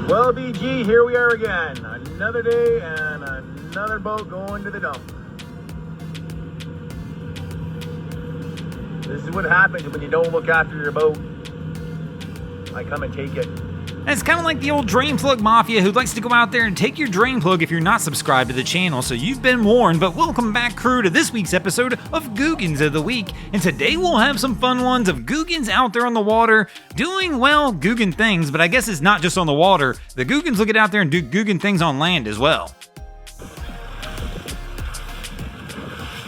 Well, BG, here we are again. Another day and another boat going to the dump. This is what happens when you don't look after your boat. I come and take it. It's kind of like the old Drain Plug Mafia who likes to go out there and take your drain plug if you're not subscribed to the channel, so you've been warned. But welcome back, crew, to this week's episode of Googans of the Week. And today we'll have some fun ones of Googans out there on the water doing, well, Googan things, but I guess it's not just on the water. The Googans will get out there and do Googan things on land as well.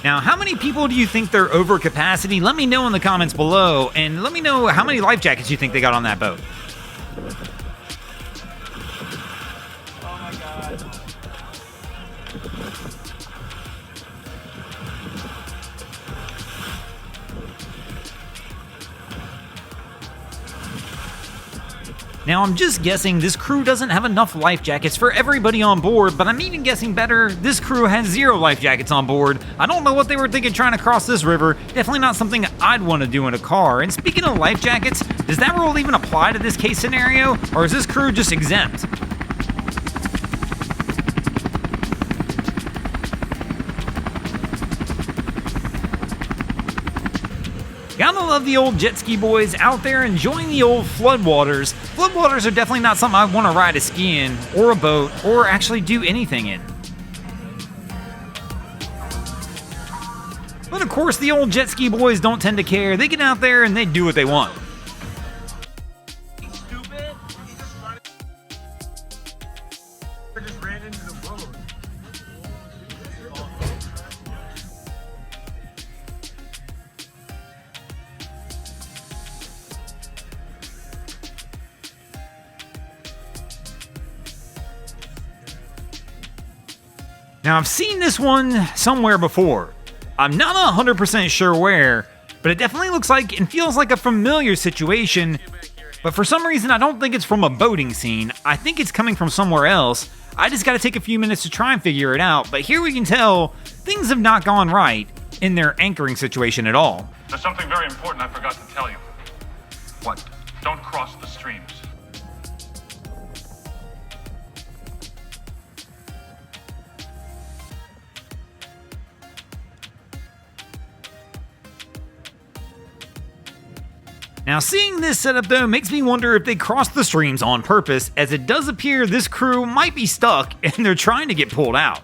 Now, how many people do you think they're over capacity? Let me know in the comments below, and let me know how many life jackets you think they got on that boat. Now, I'm just guessing this crew doesn't have enough life jackets for everybody on board, but I'm even guessing better, this crew has 0 life jackets on board. I don't know what they were thinking trying to cross this river. Definitely not something I'd want to do in a car. And speaking of life jackets, does that rule even apply to this case scenario, or is this crew just exempt? Gotta love the old jet ski boys out there enjoying the old floodwaters. Floodwaters are definitely not something I want to ride a ski in, or a boat, or actually do anything in. But of course, the old jet ski boys don't tend to care. They get out there and they do what they want. Now, I've seen this one somewhere before. I'm not 100% sure where, but it definitely looks like and feels like a familiar situation. But for some reason, I don't think it's from a boating scene. I think it's coming from somewhere else. I just gotta take a few minutes to try and figure it out. But here we can tell things have not gone right in their anchoring situation at all. There's something very important I forgot to tell you. What? Don't cross the streams. Now, seeing this setup though makes me wonder if they crossed the streams on purpose, as it does appear this crew might be stuck and they're trying to get pulled out.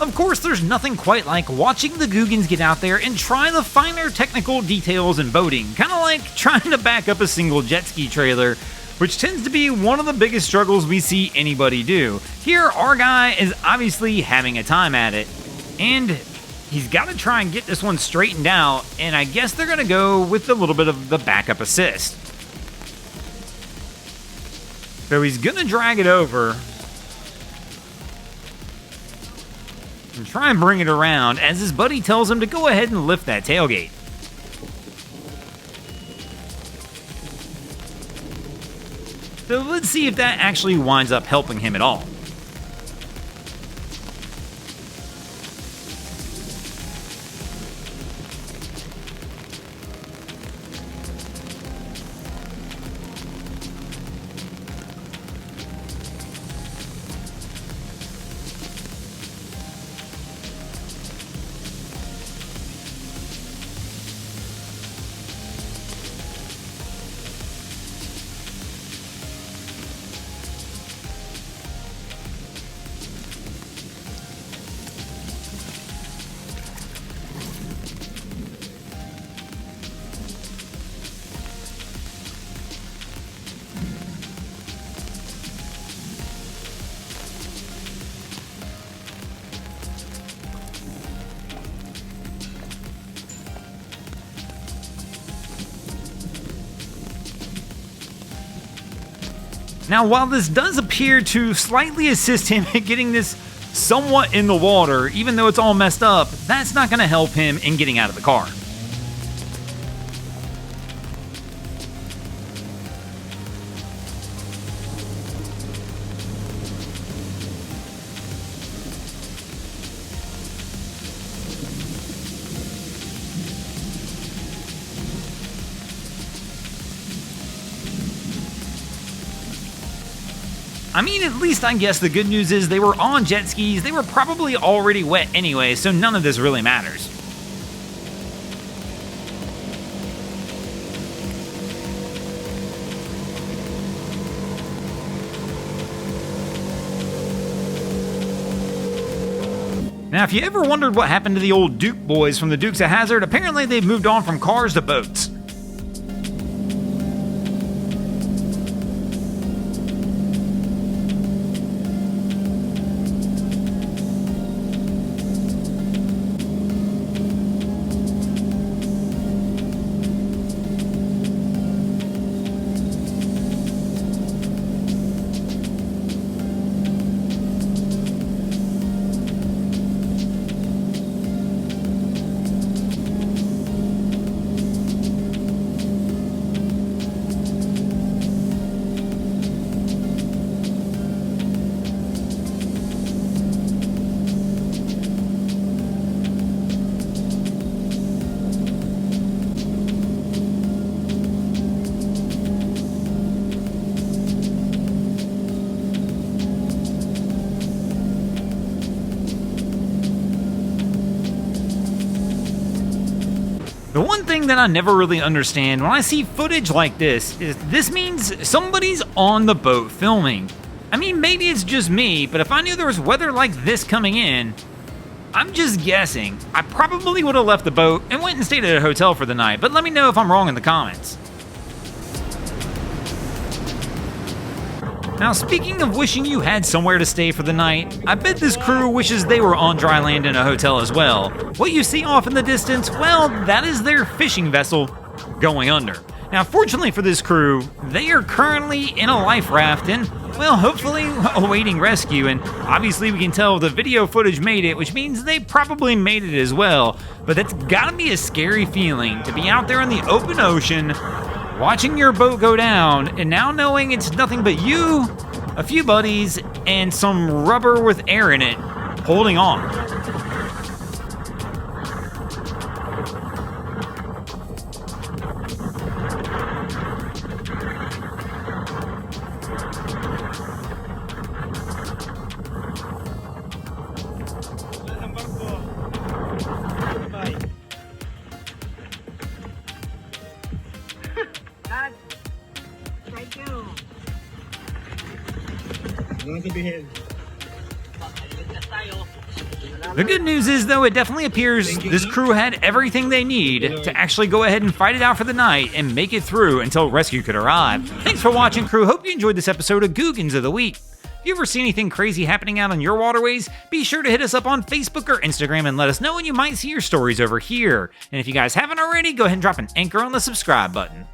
Of course, there's nothing quite like watching the Googans get out there and try the finer technical details in boating, kind of like trying to back up a single jet ski trailer, which tends to be one of the biggest struggles we see anybody do. Here, our guy is obviously having a time at it. And he's got to try and get this one straightened out, and I guess they're going to go with a little bit of the backup assist. So he's going to drag it over and try and bring it around as his buddy tells him to go ahead and lift that tailgate. So let's see if that actually winds up helping him at all. Now, while this does appear to slightly assist him in getting this somewhat in the water, even though it's all messed up, that's not going to help him in getting out of the car. I mean, at least I guess the good news is they were on jet skis, they were probably already wet anyway, so none of this really matters. Now, if you ever wondered what happened to the old Duke boys from the Dukes of Hazzard, apparently they've moved on from cars to boats. The one thing that I never really understand when I see footage like this is this means somebody's on the boat filming. I mean, maybe it's just me, but if I knew there was weather like this coming in, I'm just guessing, I probably would have left the boat and went and stayed at a hotel for the night, but let me know if I'm wrong in the comments. Now, speaking of wishing you had somewhere to stay for the night, I bet this crew wishes they were on dry land in a hotel as well. What you see off in the distance, well, that is their fishing vessel going under. Now, fortunately for this crew, they are currently in a life raft and, well, hopefully awaiting rescue. And obviously we can tell the video footage made it, which means they probably made it as well. But that's gotta be a scary feeling to be out there in the open ocean, watching your boat go down, and now knowing it's nothing but you, a few buddies, and some rubber with air in it holding on. The good news is, though, it definitely appears this crew had everything they need to actually go ahead and fight it out for the night and make it through until rescue could arrive. Thanks for watching, crew. Hope you enjoyed this episode of Googans of the Week. If you ever see anything crazy happening out on your waterways, be sure to hit us up on Facebook or Instagram and let us know when you might see your stories over here. And if you guys haven't already, go ahead and drop an anchor on the subscribe button.